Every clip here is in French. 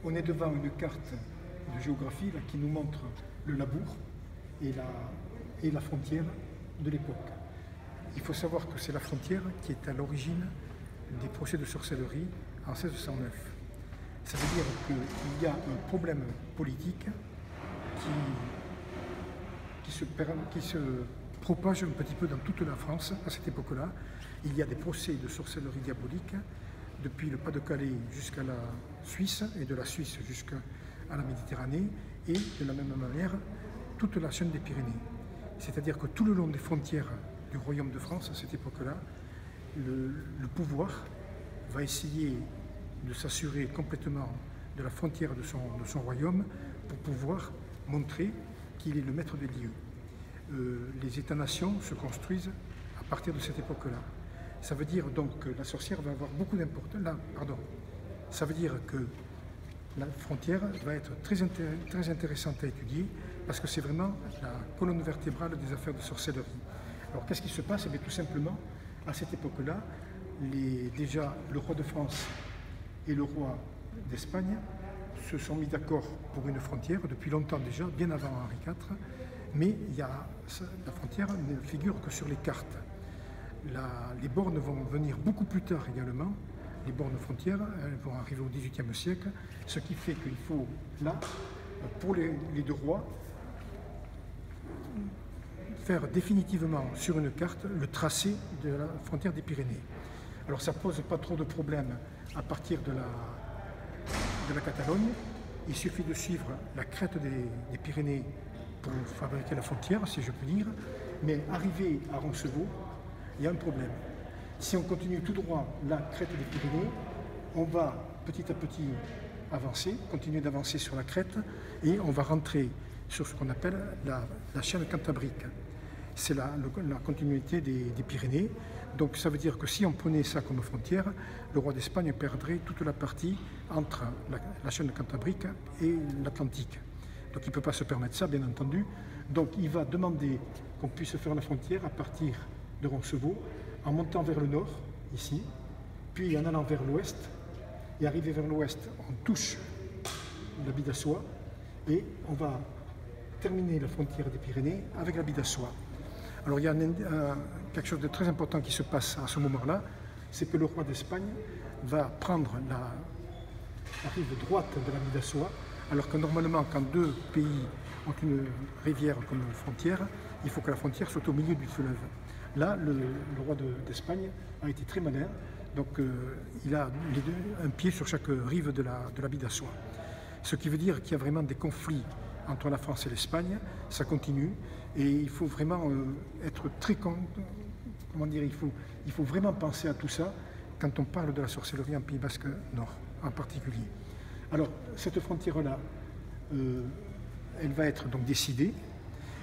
On est devant une carte de géographie là, qui nous montre le labour et la frontière de l'époque. Il faut savoir que c'est la frontière qui est à l'origine des procès de sorcellerie en 1609. Ça veut dire qu'il y a un problème politique qui se propage un petit peu dans toute la France à cette époque-là. Il y a des procès de sorcellerie diabolique depuis le Pas-de-Calais jusqu'à la Suisse et de la Suisse jusqu'à la Méditerranée et de la même manière toute la chaîne des Pyrénées. C'est-à-dire que tout le long des frontières du royaume de France à cette époque-là, le pouvoir va essayer de s'assurer complètement de la frontière de son royaume pour pouvoir montrer qu'il est le maître des lieux. Les États-nations se construisent à partir de cette époque-là. Ça veut dire donc que la sorcière va avoir beaucoup d'importance. Ça veut dire que la frontière va être très intéressante à étudier parce que c'est vraiment la colonne vertébrale des affaires de sorcellerie. Alors qu'est-ce qui se passe? Eh bien, tout simplement, à cette époque-là, déjà le roi de France et le roi d'Espagne se sont mis d'accord pour une frontière depuis longtemps déjà, bien avant Henri IV, mais la frontière ne figure que sur les cartes. Les bornes vont venir beaucoup plus tard également, les bornes frontières, elles vont arriver au XVIIIe siècle, ce qui fait qu'il faut, là, pour les deux rois, faire définitivement sur une carte le tracé de la frontière des Pyrénées. Alors ça ne pose pas trop de problèmes à partir de la Catalogne. Il suffit de suivre la crête des Pyrénées pour fabriquer la frontière, si je puis dire. Mais arrivé à Roncevaux, il y a un problème. Si on continue tout droit la crête des Pyrénées, on va petit à petit avancer, continuer d'avancer sur la crête et on va rentrer sur ce qu'on appelle la chaîne cantabrique. C'est la continuité des Pyrénées. Donc ça veut dire que si on prenait ça comme frontière, le roi d'Espagne perdrait toute la partie entre la chaîne cantabrique et l'Atlantique. Donc il ne peut pas se permettre ça, bien entendu. Donc il va demander qu'on puisse faire la frontière à partir de Roncevaux, en montant vers le nord, ici, puis en allant vers l'ouest. Et arrivé vers l'ouest, on touche la Bidassois et on va terminer la frontière des Pyrénées avec la Bidassois. Alors il y a quelque chose de très important qui se passe à ce moment-là, c'est que le roi d'Espagne va prendre la rive droite de la Bidassois, alors que normalement, quand deux pays ont une rivière comme frontière, il faut que la frontière soit au milieu du fleuve. Là, le roi d'Espagne a été très malin, donc il a un pied sur chaque rive de la Bidassois. Ce qui veut dire qu'il y a vraiment des conflits entre la France et l'Espagne, ça continue, et il faut vraiment être très... Comment dire, il faut vraiment penser à tout ça quand on parle de la sorcellerie en Pays Basque Nord, en particulier. Alors, cette frontière-là, elle va être donc décidée,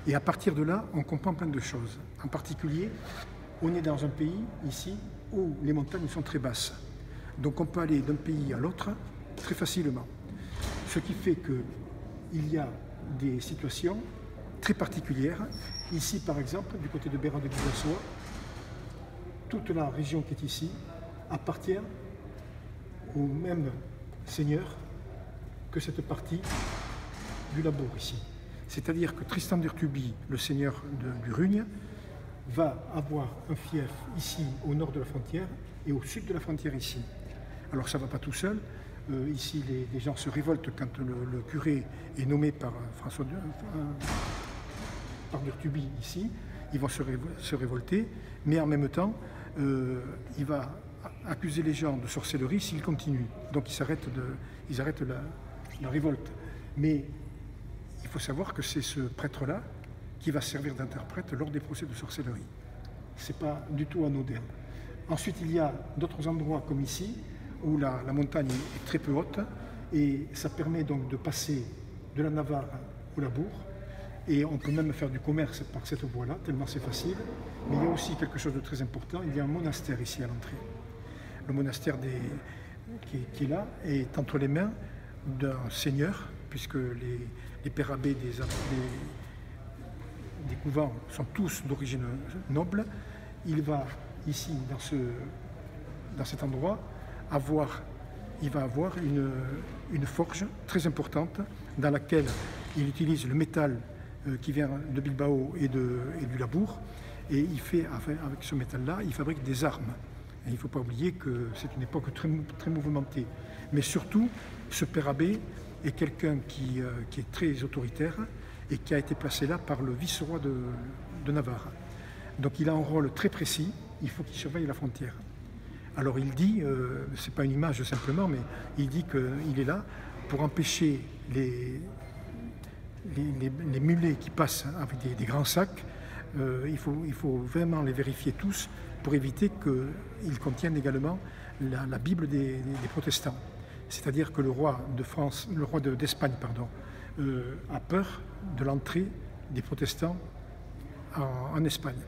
et à partir de là, on comprend plein de choses. En particulier, on est dans un pays, ici, où les montagnes sont très basses. Donc on peut aller d'un pays à l'autre très facilement. Ce qui fait qu'il y a des situations très particulières. Ici, par exemple, du côté de Béra de Bidassois, toute la région qui est ici appartient au même seigneur que cette partie du labour ici. C'est-à-dire que Tristan d'Urtuby, le seigneur du Rugne, va avoir un fief ici au nord de la frontière et au sud de la frontière ici. Alors ça ne va pas tout seul. Ici, les gens se révoltent quand le curé est nommé par par d'Urtuby ici. Ils vont se révolter, mais en même temps, il va accuser les gens de sorcellerie s'ils continuent. Donc ils arrêtent la révolte. Mais il faut savoir que c'est ce prêtre-là qui va servir d'interprète lors des procès de sorcellerie. Ce n'est pas du tout anodin. Ensuite, il y a d'autres endroits comme ici, où la montagne est très peu haute, et ça permet donc de passer de la Navarre au Labour, et on peut même faire du commerce par cette voie-là, tellement c'est facile. Mais il y a aussi quelque chose de très important, il y a un monastère ici à l'entrée. Le monastère qui est là est entre les mains d'un seigneur, puisque les pères abbés des couvents sont tous d'origine noble. Il va ici, dans cet endroit, avoir il va avoir une forge très importante dans laquelle il utilise le métal qui vient de Bilbao et du Labour, et il fait, avec ce métal-là, il fabrique des armes. Et il ne faut pas oublier que c'est une époque très, très mouvementée. Mais surtout, ce père abbé est quelqu'un qui est très autoritaire et qui a été placé là par le vice-roi de Navarre. Donc il a un rôle très précis, il faut qu'il surveille la frontière. Alors il dit, ce n'est pas une image simplement, mais il dit qu'il est là pour empêcher les mulets qui passent avec des grands sacs. Il faut vraiment les vérifier tous pour éviter qu'ils contiennent également la Bible des protestants. C'est-à-dire que le roi d'Espagne, a peur de l'entrée des protestants en Espagne.